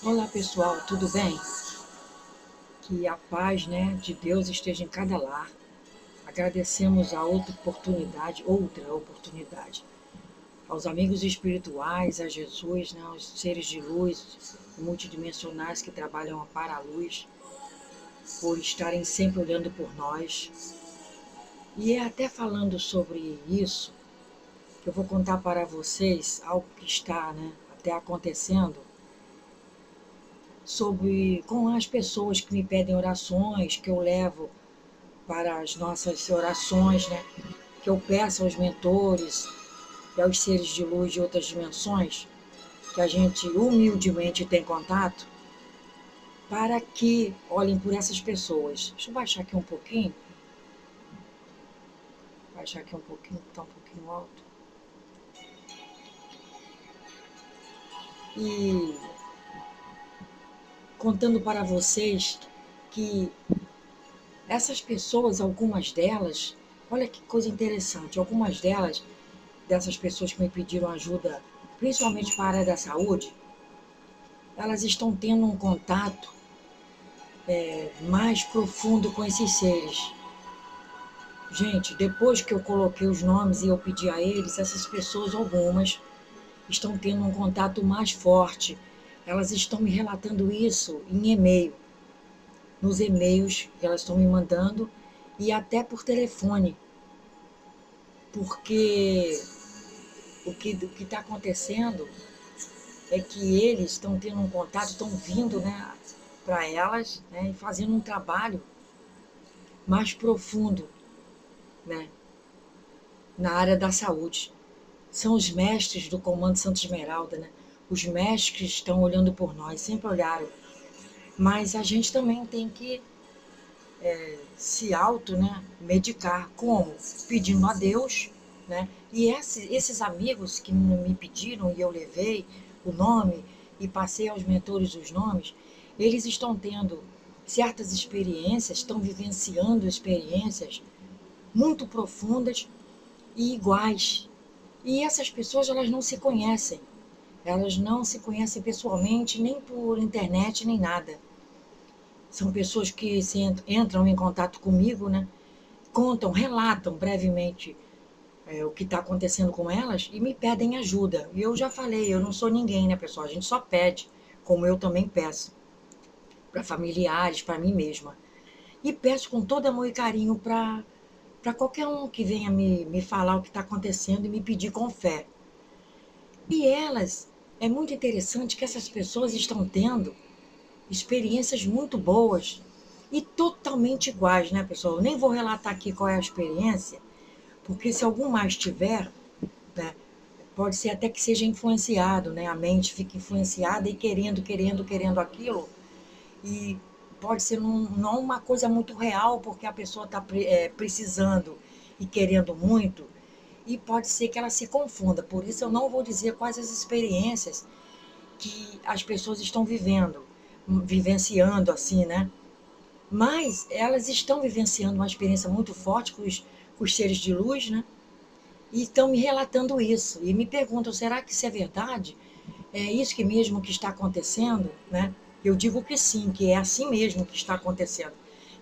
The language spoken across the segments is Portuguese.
Olá pessoal, tudo bem? Que a paz, de Deus esteja em cada lar. Agradecemos a outra oportunidade, aos amigos espirituais, a Jesus, aos seres de luz multidimensionais que trabalham para a luz, por estarem sempre olhando por nós. E é até falando sobre isso que eu vou contar para vocês algo que está, até acontecendo sobre com as pessoas que me pedem orações, que eu levo para as nossas orações, que eu peço aos mentores e aos seres de luz de outras dimensões, que a gente humildemente tem contato, para que olhem por essas pessoas. Deixa eu baixar aqui um pouquinho, que está um pouquinho alto. E contando para vocês que essas pessoas, algumas delas, olha que coisa interessante, algumas delas, dessas pessoas que me pediram ajuda, principalmente para a área da saúde, elas estão tendo um contato mais profundo com esses seres. Gente, depois que eu coloquei os nomes e eu pedi a eles, essas pessoas, algumas, estão tendo um contato mais forte. Elas estão me relatando isso em e-mail, nos e-mails que elas estão me mandando e até por telefone. Porque o que está acontecendo é que eles estão tendo um contato, estão vindo, para elas, e fazendo um trabalho mais profundo, né, na área da saúde. São os mestres do Comando Santa Esmeralda, né? Os mestres que estão olhando por nós, sempre olharam. Mas a gente também tem que se medicar. Como? Pedindo a Deus, né? E esses amigos que me pediram e eu levei o nome e passei aos mentores os nomes, eles estão tendo certas experiências, estão vivenciando experiências muito profundas e iguais. E essas pessoas, elas não se conhecem. Elas não se conhecem pessoalmente, nem por internet, nem nada. São pessoas que entram em contato comigo, contam, relatam brevemente o que está acontecendo com elas e me pedem ajuda. E eu já falei, eu não sou ninguém, né, pessoal? A gente só pede, como eu também peço, para familiares, para mim mesma. E peço com todo amor e carinho para qualquer um que venha me falar o que está acontecendo e me pedir com fé. E elas, é muito interessante que essas pessoas estão tendo experiências muito boas e totalmente iguais, né, pessoal? Eu nem vou relatar aqui qual é a experiência, porque se algum mais tiver, né, pode ser até que seja influenciado, né? A mente fica influenciada e querendo aquilo, e pode ser não uma coisa muito real, porque a pessoa está precisando e querendo muito, e pode ser que ela se confunda. Por isso eu não vou dizer quais as experiências que as pessoas estão vivenciando assim, né? Mas elas estão vivenciando uma experiência muito forte com os seres de luz, né? E estão me relatando isso. E me perguntam, será que isso é verdade? É isso que mesmo que está acontecendo, né? Eu digo que sim, que é assim mesmo que está acontecendo.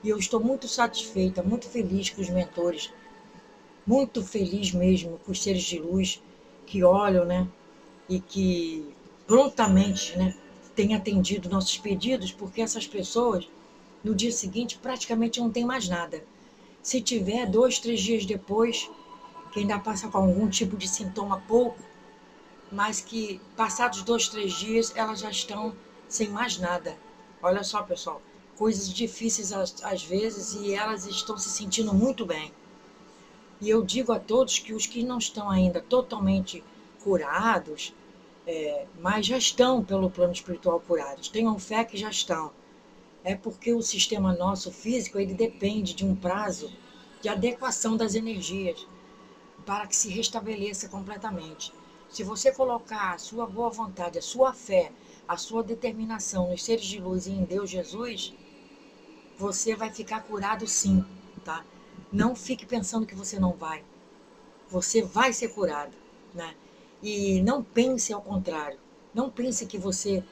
E eu estou muito satisfeita, muito feliz com os mentores, muito feliz mesmo com os seres de luz que olham, né? E que prontamente, né, têm atendido nossos pedidos, porque essas pessoas, no dia seguinte, praticamente não tem mais nada. Se tiver, 2, 3 dias depois, que ainda passa com algum tipo de sintoma pouco, mas que passados 2, 3 dias elas já estão sem mais nada. Olha só, pessoal, coisas difíceis às vezes e elas estão se sentindo muito bem. E eu digo a todos que os que não estão ainda totalmente curados, mas já estão pelo plano espiritual curados, tenham fé que já estão. É porque o sistema nosso físico, ele depende de um prazo de adequação das energias para que se restabeleça completamente. Se você colocar a sua boa vontade, a sua fé, a sua determinação nos seres de luz e em Deus Jesus, você vai ficar curado sim, tá? Não fique pensando que você não vai. Você vai ser curado, né? E não pense ao contrário. Não pense que você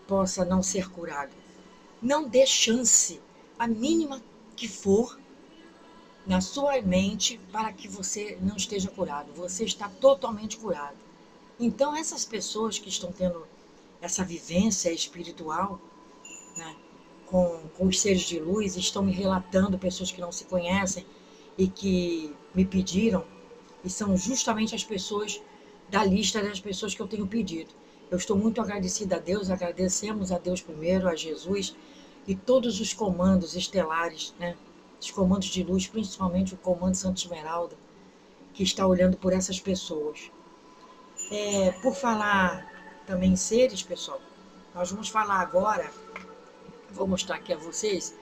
possa não ser curado. Não dê chance, a mínima que for, na sua mente para que você não esteja curado. Você está totalmente curado. Então, essas pessoas que estão tendo essa vivência espiritual, né, com os seres de luz, estão me relatando, pessoas que não se conhecem e que me pediram, e são justamente as pessoas da lista das pessoas que eu tenho pedido. Eu estou muito agradecida a Deus, agradecemos a Deus primeiro, a Jesus, e todos os comandos estelares, né, os comandos de luz, principalmente o comando Santa Esmeralda, que está olhando por essas pessoas. Por falar também em seres, pessoal, nós vamos falar agora, vou mostrar aqui a vocês,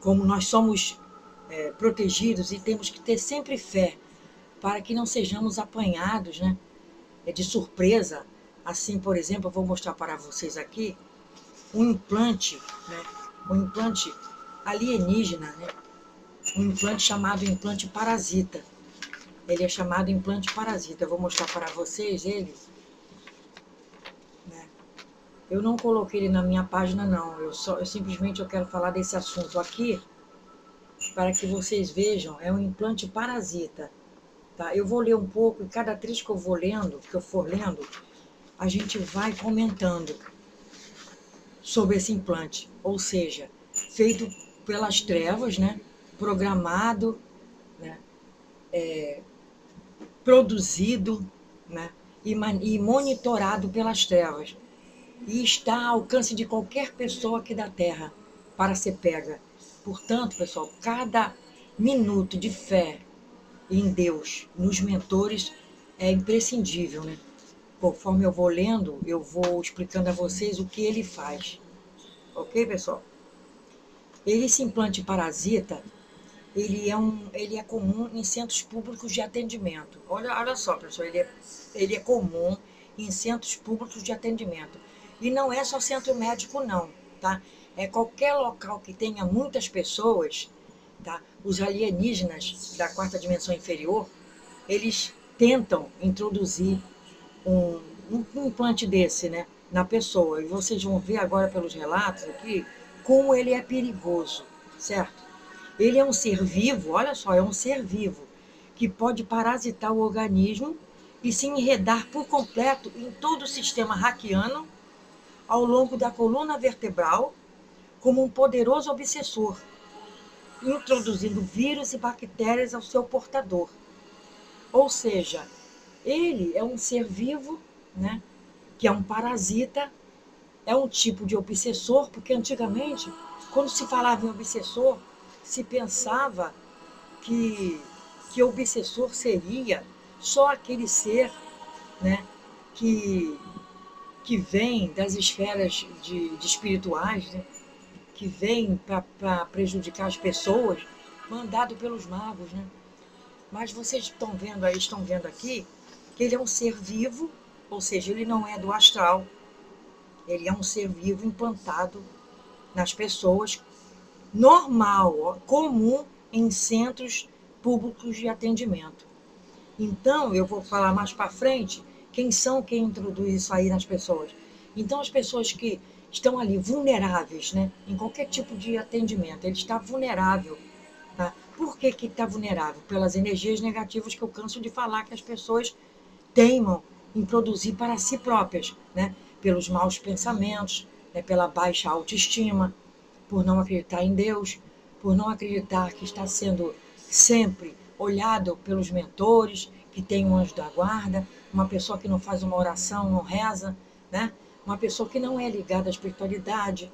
como nós somos protegidos e temos que ter sempre fé para que não sejamos apanhados, né, de surpresa. Assim, por exemplo, eu vou mostrar para vocês aqui um implante, né, um implante alienígena, né, um implante chamado implante parasita. Ele é chamado implante parasita. Eu vou mostrar para vocês ele. Né? Eu não coloquei ele na minha página, não. Eu simplesmente quero falar desse assunto aqui para que vocês vejam. É um implante parasita. Tá? Eu vou ler um pouco e cada trecho que eu vou lendo, que eu for lendo, a gente vai comentando sobre esse implante. Ou seja, feito pelas trevas, né? Programado, né? Produzido, né? E monitorado pelas trevas. E está ao alcance de qualquer pessoa aqui da Terra para ser pega. Portanto, pessoal, cada minuto de fé em Deus, nos mentores, é imprescindível, né? Conforme eu vou lendo, eu vou explicando a vocês o que ele faz. Ok, pessoal? Esse implante parasita, ele é comum em centros públicos de atendimento. Olha só, pessoal, ele é comum em centros públicos de atendimento. E não é só centro médico, não, tá? É qualquer local que tenha muitas pessoas, tá? Os alienígenas da quarta dimensão inferior, eles tentam introduzir um implante desse, né, na pessoa. E vocês vão ver agora pelos relatos aqui como ele é perigoso, certo? Ele é um ser vivo, olha só, é um ser vivo que pode parasitar o organismo e se enredar por completo em todo o sistema raquiano ao longo da coluna vertebral como um poderoso obsessor, introduzindo vírus e bactérias ao seu portador. Ou seja, ele é um ser vivo, né, que é um parasita, é um tipo de obsessor, porque antigamente, quando se falava em obsessor, se pensava que obsessor seria só aquele ser, né, que, que vem das esferas de espirituais, né, que vem para prejudicar as pessoas, mandado pelos magos, né? Mas vocês estão vendo aqui que ele é um ser vivo, ou seja, ele não é do astral, ele é um ser vivo implantado nas pessoas, normal, comum em centros públicos de atendimento. Então, eu vou falar mais para frente quem introduz isso aí nas pessoas. Então, as pessoas que estão ali vulneráveis, né, em qualquer tipo de atendimento, ele está vulnerável. Tá? Por que está vulnerável? Pelas energias negativas que eu canso de falar que as pessoas teimam em produzir para si próprias, né? Pelos maus pensamentos, né? Pela baixa autoestima, por não acreditar em Deus, por não acreditar que está sendo sempre olhado pelos mentores, que tem um anjo da guarda, uma pessoa que não faz uma oração, não reza, né? Uma pessoa que não é ligada à espiritualidade,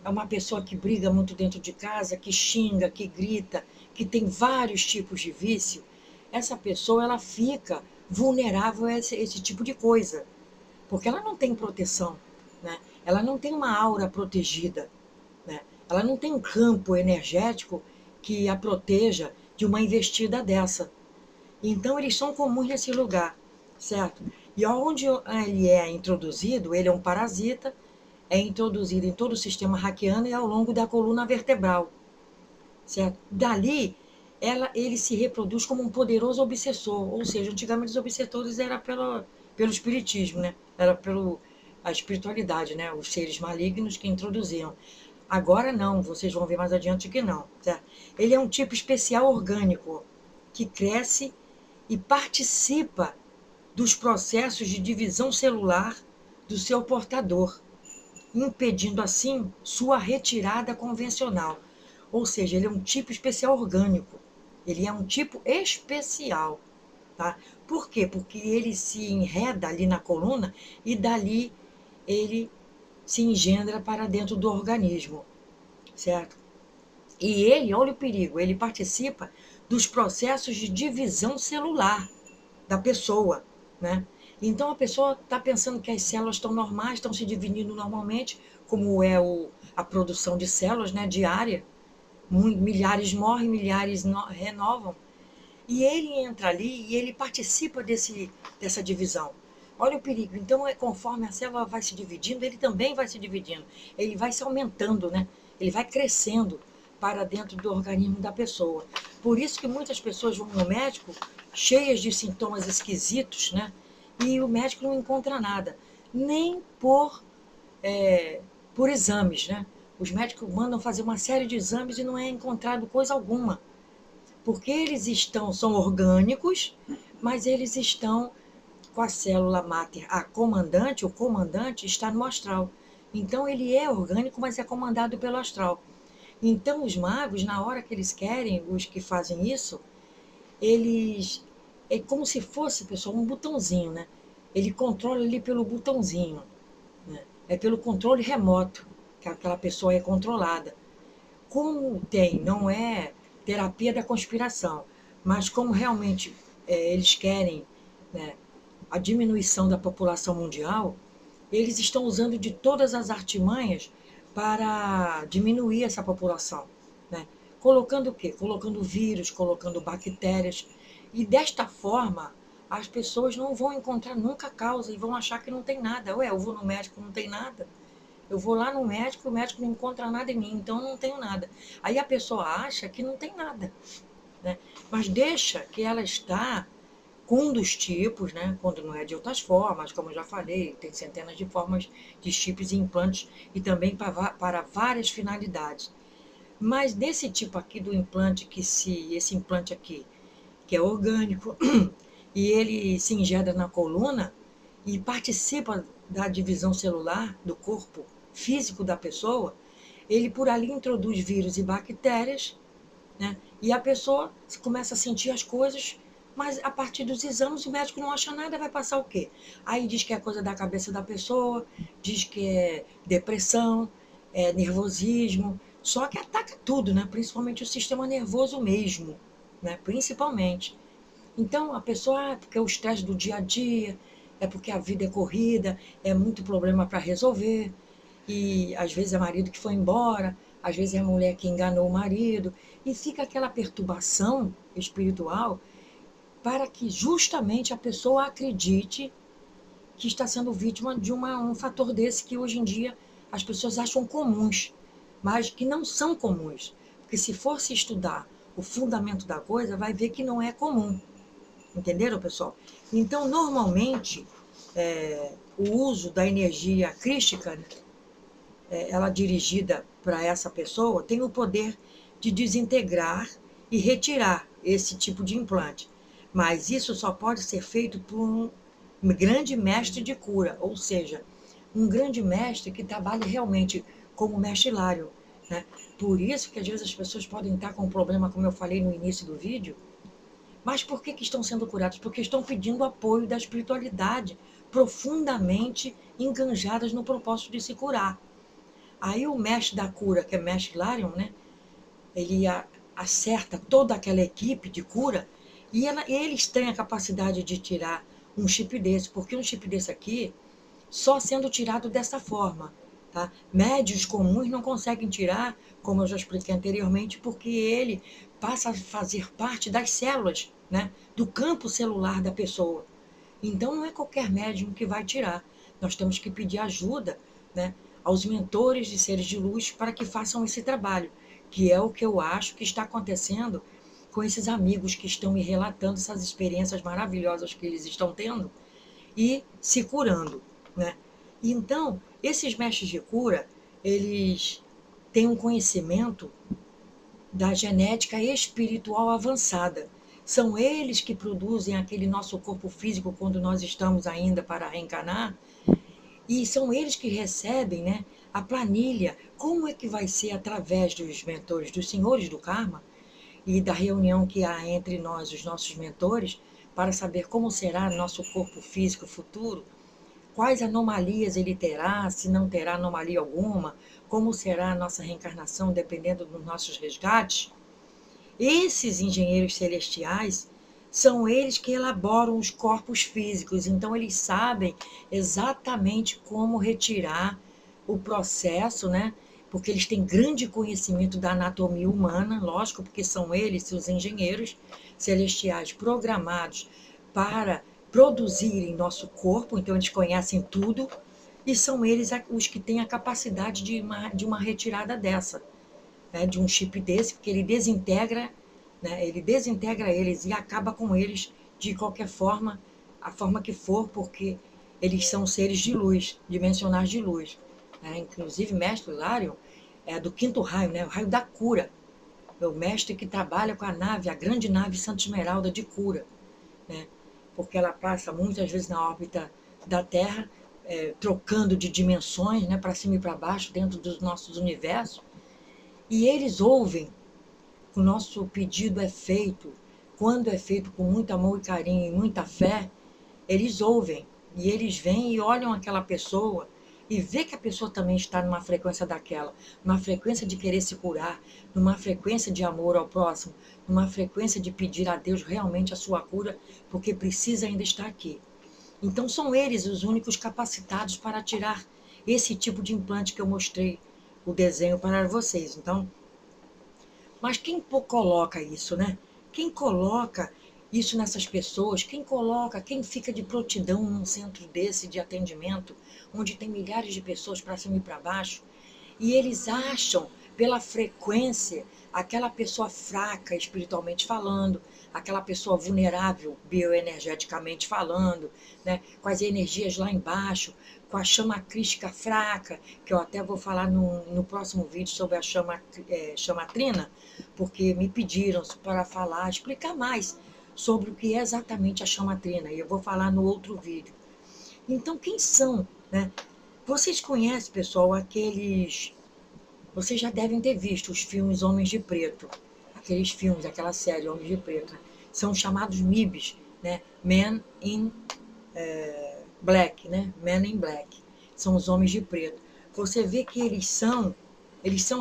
é uma pessoa que briga muito dentro de casa, que xinga, que grita, que tem vários tipos de vício. Essa pessoa, ela fica vulnerável a esse tipo de coisa, porque ela não tem proteção, né? Ela não tem uma aura protegida, né? Ela não tem um campo energético que a proteja de uma investida dessa. Então, eles são comuns nesse lugar, certo? E onde ele é introduzido, ele é um parasita, é introduzido em todo o sistema raquiano e ao longo da coluna vertebral, certo? Dali, ele se reproduz como um poderoso obsessor, ou seja, antigamente os obsessores era pelo espiritismo, né? Era a espiritualidade, né? Os seres malignos que introduziam. Agora não, vocês vão ver mais adiante que não, certo? Ele é um tipo especial orgânico que cresce e participa dos processos de divisão celular do seu portador, impedindo assim sua retirada convencional. Ou seja, ele é um tipo especial orgânico. Ele é um tipo especial, tá? Por quê? Porque ele se enreda ali na coluna e dali ele se engendra para dentro do organismo, certo? E ele, olha o perigo, ele participa dos processos de divisão celular da pessoa, né? Então a pessoa está pensando que as células estão normais, estão se dividindo normalmente, como é a produção de células, né, diária. Milhares morrem, milhares renovam. E ele entra ali e ele participa dessa divisão. Olha o perigo. Então, conforme a célula vai se dividindo, ele também vai se dividindo. Ele vai se aumentando, né? Ele vai crescendo para dentro do organismo da pessoa. Por isso que muitas pessoas vão no médico cheias de sintomas esquisitos, né? E o médico não encontra nada. Nem por exames, né? Os médicos mandam fazer uma série de exames e não é encontrado coisa alguma. Porque são orgânicos, mas eles estão com a célula máter, a comandante, o comandante está no astral. Então ele é orgânico, mas é comandado pelo astral. Então os magos, na hora que eles querem, os que fazem isso, eles é como se fosse, pessoal, um botãozinho, né? Ele controla ali pelo botãozinho, né? É pelo controle remoto que aquela pessoa é controlada. Como não é terapia da conspiração, mas como realmente eles querem, né, a diminuição da população mundial, eles estão usando de todas as artimanhas para diminuir essa população, né? Colocando o quê? Colocando vírus, colocando bactérias. E desta forma, as pessoas não vão encontrar nunca a causa e vão achar que não tem nada. Ué, eu vou no médico, não tem nada. Eu vou lá no médico, o médico não encontra nada em mim, então eu não tenho nada. Aí a pessoa acha que não tem nada, né? Mas deixa que ela está com um dos tipos, né? Quando não é de outras formas, como eu já falei, tem centenas de formas de chips e implantes e também para várias finalidades. Mas desse tipo aqui do implante, esse implante aqui, que é orgânico, e ele se injeta na coluna e participa da divisão celular do corpo físico da pessoa, ele por ali introduz vírus e bactérias, né? E a pessoa começa a sentir as coisas, mas a partir dos exames o médico não acha nada, vai passar o quê? Aí diz que é coisa da cabeça da pessoa, diz que é depressão, é nervosismo, só que ataca tudo, né? Principalmente o sistema nervoso mesmo, né? Principalmente. Então, a pessoa, porque é o estresse do dia a dia, é porque a vida é corrida, é muito problema para resolver, e às vezes é marido que foi embora, às vezes é a mulher que enganou o marido, e fica aquela perturbação espiritual para que justamente a pessoa acredite que está sendo vítima de um fator desse que hoje em dia as pessoas acham comuns, mas que não são comuns. Porque se for se estudar o fundamento da coisa, vai ver que não é comum. Entenderam, pessoal? Então, normalmente, o uso da energia crística, ela dirigida para essa pessoa, tem o poder de desintegrar e retirar esse tipo de implante. Mas isso só pode ser feito por um grande mestre de cura, ou seja, um grande mestre que trabalha realmente como mestre Hilário, né? Por isso que às vezes as pessoas podem estar com um problema, como eu falei no início do vídeo. Mas por que estão sendo curados? Porque estão pedindo apoio da espiritualidade, profundamente enganjadas no propósito de se curar. Aí o mestre da cura, que é mestre Larion, né? Ele acerta toda aquela equipe de cura e eles têm a capacidade de tirar um chip desse, porque um chip desse aqui, só sendo tirado dessa forma, tá? Médios comuns não conseguem tirar, como eu já expliquei anteriormente, porque ele passa a fazer parte das células, né? Do campo celular da pessoa. Então não é qualquer médium que vai tirar. Nós temos que pedir ajuda, né, aos mentores de seres de luz para que façam esse trabalho, que é o que eu acho que está acontecendo com esses amigos que estão me relatando essas experiências maravilhosas que eles estão tendo e se curando, né? E então, esses mestres de cura, eles têm um conhecimento da genética espiritual avançada. São eles que produzem aquele nosso corpo físico quando nós estamos ainda para reencarnar, e são eles que recebem, né, a planilha. Como é que vai ser através dos mentores, dos senhores do karma, e da reunião que há entre nós, os nossos mentores, para saber como será nosso corpo físico futuro, quais anomalias ele terá, se não terá anomalia alguma, como será a nossa reencarnação, dependendo dos nossos resgates. Esses engenheiros celestiais são eles que elaboram os corpos físicos, então eles sabem exatamente como retirar o processo, né? Porque eles têm grande conhecimento da anatomia humana, lógico, porque são eles, os engenheiros celestiais programados para produzirem nosso corpo, então eles conhecem tudo, e são eles os que têm a capacidade de uma retirada dessa, né, de um chip desse, porque ele desintegra, né, ele desintegra eles e acaba com eles de qualquer forma, a forma que for, porque eles são seres de luz, dimensionais de luz. Né? Inclusive, mestre Hilarion é do quinto raio, né, o raio da cura. É o mestre que trabalha com a nave, a grande nave Santa Esmeralda de cura, né? Porque ela passa muitas vezes na órbita da Terra, trocando de dimensões, né, para cima e para baixo, dentro dos nossos universos. E eles ouvem, o nosso pedido é feito, quando é feito com muito amor e carinho e muita fé, eles ouvem, e eles vêm e olham aquela pessoa e vê que a pessoa também está numa frequência daquela, numa frequência de querer se curar, numa frequência de amor ao próximo, numa frequência de pedir a Deus realmente a sua cura, porque precisa ainda estar aqui. Então são eles os únicos capacitados para tirar esse tipo de implante que eu mostrei o desenho para vocês. Então, mas quem coloca isso, né? Quem coloca isso nessas pessoas? Quem coloca, quem fica de prontidão num centro desse de atendimento, onde tem milhares de pessoas para cima e para baixo, e eles acham, pela frequência, aquela pessoa fraca espiritualmente falando, aquela pessoa vulnerável bioenergeticamente falando, né, com as energias lá embaixo, com a chama crística fraca, que eu até vou falar no próximo vídeo sobre a chamatrina, porque me pediram para falar, explicar mais sobre o que é exatamente a chamatrina, e eu vou falar no outro vídeo. Então, quem são, né? Vocês conhecem, pessoal, aqueles... Vocês já devem ter visto os filmes Homens de Preto. Aqueles filmes, aquela série Homens de Preto. São chamados MIBs, né? Men in Black, né? Men in Black. São os Homens de Preto. Você vê que eles são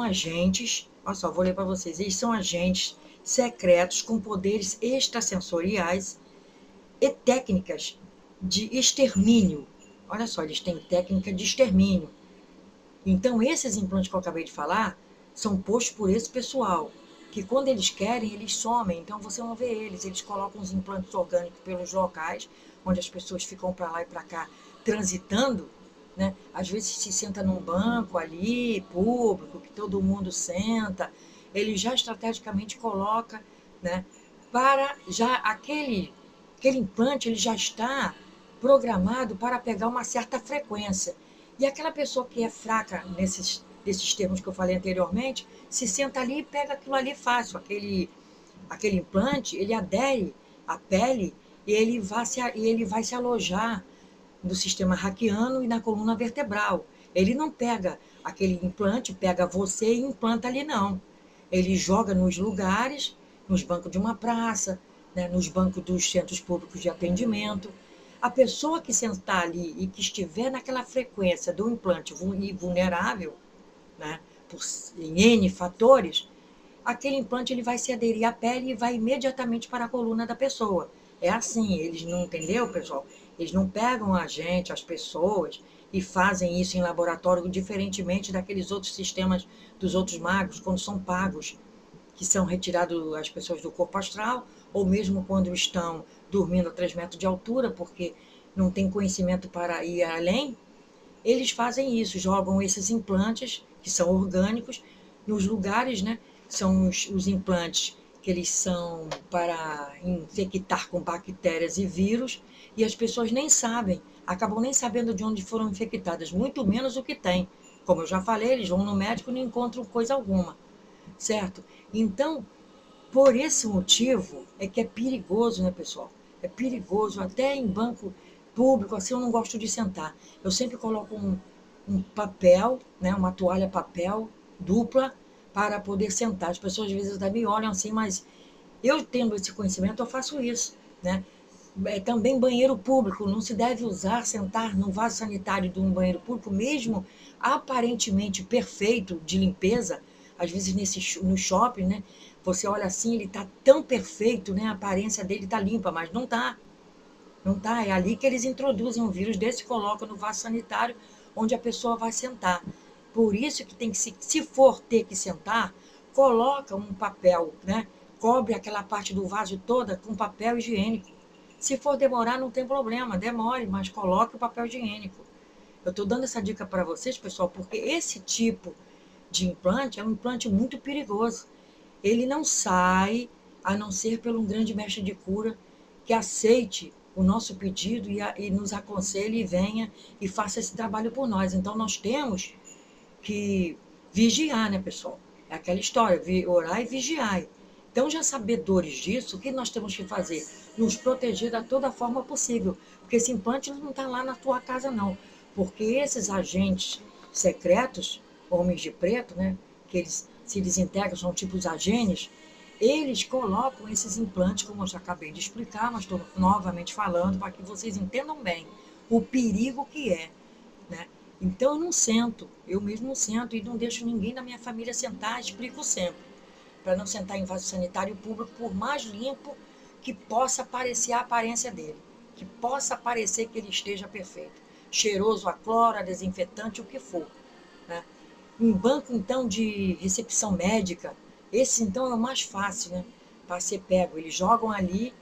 agentes, olha só, vou ler para vocês. Eles são agentes secretos com poderes extrasensoriais e técnicas de extermínio. Olha só, eles têm técnica de extermínio. Então, esses implantes que eu acabei de falar são postos por esse pessoal, que quando eles querem, eles somem. Então, você não vê eles. Eles colocam os implantes orgânicos pelos locais, onde as pessoas ficam para lá e para cá transitando, né? Às vezes se senta num banco ali, público, que todo mundo senta. Ele já estrategicamente coloca, né? Para já aquele implante, ele já está programado para pegar uma certa frequência. E aquela pessoa que é fraca desses termos que eu falei anteriormente, se senta ali e pega aquilo ali fácil. Aquele implante, ele adere à pele e ele vai se alojar no sistema raquiano e na coluna vertebral. Ele não pega aquele implante, pega você e implanta ali, não. Ele joga nos lugares, nos bancos de uma praça, né, nos bancos dos centros públicos de atendimento. A pessoa que sentar ali e que estiver naquela frequência do implante vulnerável, né, em N fatores, aquele implante ele vai se aderir à pele e vai imediatamente para a coluna da pessoa. É assim, eles não, entendeu, pessoal? Eles não pegam a gente, as pessoas, e fazem isso em laboratório, diferentemente daqueles outros sistemas dos outros magos, quando são pagos, que são retirados as pessoas do corpo astral, ou mesmo quando estão dormindo a 3 metros de altura, porque não tem conhecimento para ir além, eles fazem isso, jogam esses implantes, que são orgânicos, nos lugares, né? São os implantes que eles são para infectar com bactérias e vírus, e as pessoas nem sabem, acabam nem sabendo de onde foram infectadas, muito menos o que tem. Como eu já falei, eles vão no médico e não encontram coisa alguma, certo? Então, por esse motivo, é que é perigoso, né, pessoal? É perigoso, até em banco público, assim, eu não gosto de sentar. Eu sempre coloco um papel, né, uma toalha papel dupla, para poder sentar. As pessoas às vezes até me olham assim, mas eu tendo esse conhecimento, eu faço isso, né? Também banheiro público, não se deve usar, sentar no vaso sanitário de um banheiro público, mesmo aparentemente perfeito de limpeza, às vezes no shopping, né? Você olha assim, ele está tão perfeito, né? A aparência dele está limpa, mas não está. Não está. É ali que eles introduzem um vírus desse e colocam no vaso sanitário, onde a pessoa vai sentar. Por isso que tem que, se for ter que sentar, coloca um papel, né? Cobre aquela parte do vaso toda com papel higiênico. Se for demorar, não tem problema, demore, mas coloque o papel higiênico. Eu estou dando essa dica para vocês, pessoal, porque esse tipo de implante é um implante muito perigoso. Ele não sai, a não ser pelo um grande mestre de cura que aceite o nosso pedido e nos aconselhe e venha e faça esse trabalho por nós. Então, nós temos que vigiar, né, pessoal? É aquela história, orar e vigiar. Então, já sabedores disso, o que nós temos que fazer? Nos proteger da toda forma possível. Porque esse implante não está lá na tua casa, não. Porque esses agentes secretos, homens de preto, né, que eles se desintegram, são tipo os agentes, eles colocam esses implantes, como eu já acabei de explicar, mas estou novamente falando para que vocês entendam bem o perigo que é, né? Então eu não sento, eu mesmo não sento e não deixo ninguém da minha família sentar, explico sempre, para não sentar em vaso sanitário público, por mais limpo que possa parecer a aparência dele, que possa parecer que ele esteja perfeito, cheiroso a cloro, a desinfetante, o que for, né? Um banco, então, de recepção médica, esse, então, é o mais fácil, né? Para ser pego. Eles jogam ali,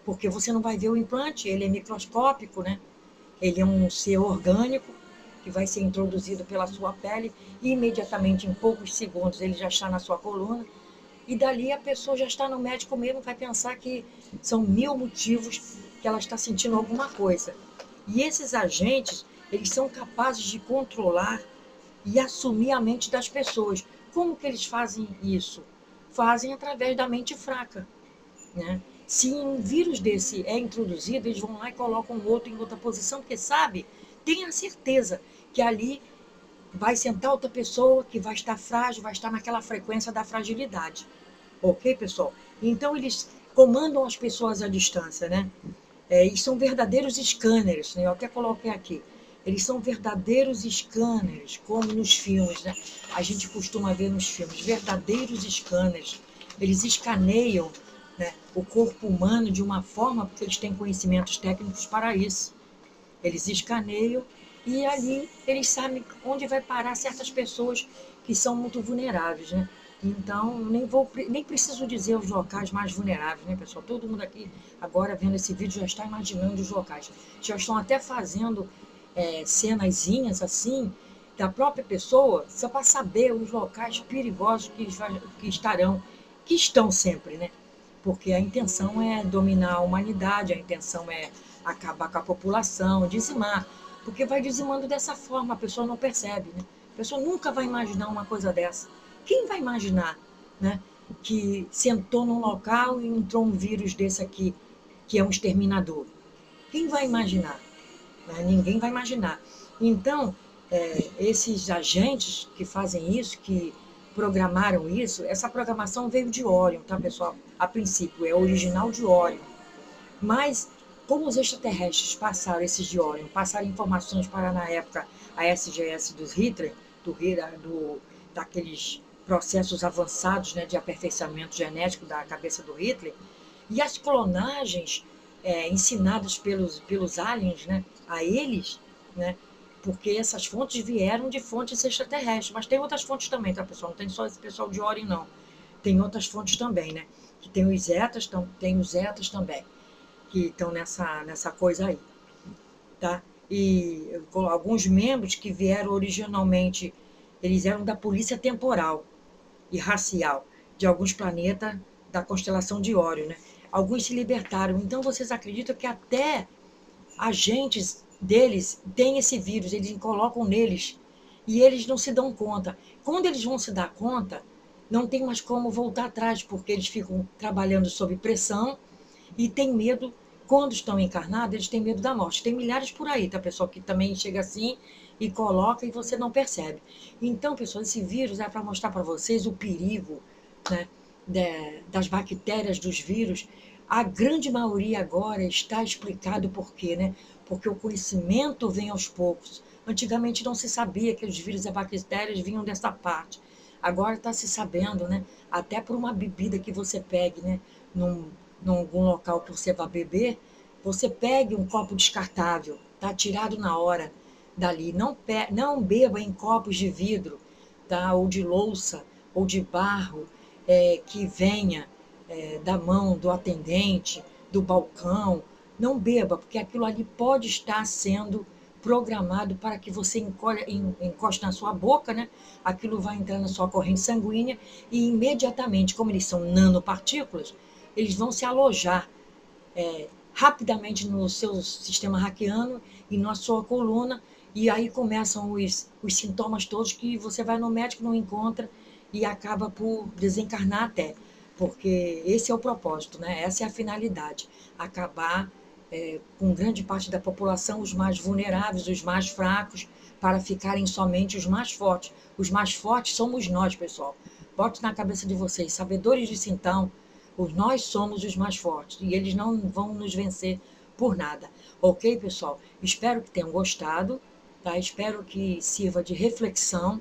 porque você não vai ver o implante, ele é microscópico, né? Ele é um ser orgânico que vai ser introduzido pela sua pele e imediatamente, em poucos segundos, ele já está na sua coluna. E dali a pessoa já está no médico mesmo, vai pensar que são 1000 motivos que ela está sentindo alguma coisa. E esses agentes, eles são capazes de controlar e assumir a mente das pessoas. Como que eles fazem isso? Fazem através da mente fraca, né? Se um vírus desse é introduzido, eles vão lá e colocam o outro em outra posição, porque sabe, tem a certeza que ali vai sentar outra pessoa que vai estar frágil, vai estar naquela frequência da fragilidade. Ok, pessoal? Então, eles comandam as pessoas à distância, né? E são verdadeiros scanners, né? Eu até coloquei aqui. Eles são verdadeiros scanners, como nos filmes, né? A gente costuma ver nos filmes, verdadeiros scanners. Eles escaneiam, né, o corpo humano de uma forma, porque eles têm conhecimentos técnicos para isso. Eles escaneiam e ali eles sabem onde vai parar certas pessoas que são muito vulneráveis, né? Então, nem preciso dizer os locais mais vulneráveis, né, pessoal? Todo mundo aqui, agora vendo esse vídeo, já está imaginando os locais. Já estão até fazendo cenazinhas assim, da própria pessoa, só para saber os locais perigosos que que estão sempre, né? Porque a intenção é dominar a humanidade, a intenção é acabar com a população, dizimar. Porque vai dizimando dessa forma, a pessoa não percebe, né? A pessoa nunca vai imaginar uma coisa dessa. Quem vai imaginar, né, que sentou num local e entrou um vírus desse aqui, que é um exterminador? Quem vai imaginar? Né? Ninguém vai imaginar. Então, esses agentes que fazem isso, que programaram isso, essa programação veio de Orion, tá, pessoal? A princípio, é original de Orion. Mas, como os extraterrestres passaram, esses de Orion, passaram informações para, na época, a SGS dos Hitler, daqueles processos avançados, né, de aperfeiçoamento genético da cabeça do Hitler, e as clonagens ensinadas pelos aliens, né, a eles, né, porque essas fontes vieram de fontes extraterrestres, mas tem outras fontes também, tá, pessoal? Não tem só esse pessoal de Orion, não. Tem outras fontes também, né? Que tem os Zetas também, que estão nessa coisa aí, tá? E alguns membros que vieram originalmente, eles eram da polícia temporal e racial de alguns planetas da constelação de Órion, né? Alguns se libertaram. Então, vocês acreditam que até agentes deles têm esse vírus, eles colocam neles e eles não se dão conta. Quando eles vão se dar conta, não tem mais como voltar atrás, porque eles ficam trabalhando sob pressão e têm medo. Quando estão encarnados, eles têm medo da morte. Tem milhares por aí, tá, pessoal, que também chega assim e coloca e você não percebe. Então, pessoal, esse vírus é para mostrar para vocês o perigo, né, das bactérias, dos vírus. A grande maioria agora está explicado por quê, né? Porque o conhecimento vem aos poucos. Antigamente não se sabia que os vírus e bactérias vinham dessa parte. Agora está se sabendo, né? Até por uma bebida que você pegue, né? Num algum local que você vai beber, você pegue um copo descartável, tá? Tirado na hora dali. Não beba em copos de vidro, tá? Ou de louça, ou de barro, que venha da mão do atendente, do balcão. Não beba, porque aquilo ali pode estar sendo programado para que você encoste na sua boca, né? Aquilo vai entrar na sua corrente sanguínea e imediatamente, como eles são nanopartículas, eles vão se alojar rapidamente no seu sistema hackeano e na sua coluna, e aí começam os sintomas todos que você vai no médico, não encontra e acaba por desencarnar até. Porque esse é o propósito, né? Essa é a finalidade, acabar com grande parte da população, os mais vulneráveis, os mais fracos, para ficarem somente os mais fortes. Os mais fortes somos nós, pessoal. Bote na cabeça de vocês, sabedores de então, nós somos os mais fortes e eles não vão nos vencer por nada. Ok, pessoal? Espero que tenham gostado, tá? Espero que sirva de reflexão,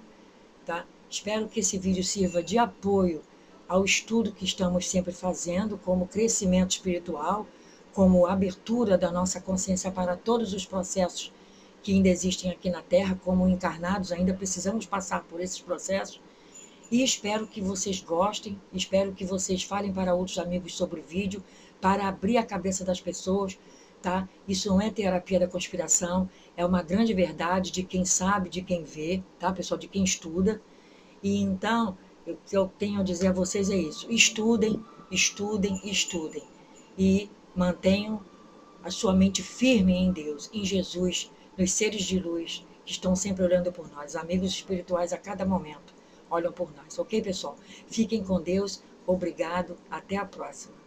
tá? Espero que esse vídeo sirva de apoio ao estudo que estamos sempre fazendo, como crescimento espiritual, como abertura da nossa consciência para todos os processos que ainda existem aqui na Terra, como encarnados, ainda precisamos passar por esses processos. E espero que vocês gostem, espero que vocês falem para outros amigos sobre o vídeo, para abrir a cabeça das pessoas, tá? Isso não é terapia da conspiração, é uma grande verdade de quem sabe, de quem vê, tá, pessoal? De quem estuda. E então, o que eu tenho a dizer a vocês é isso: estudem, estudem, estudem. E mantenham a sua mente firme em Deus, em Jesus, nos seres de luz que estão sempre olhando por nós, amigos espirituais a cada momento olham por nós, ok, pessoal? Fiquem com Deus, obrigado, até a próxima.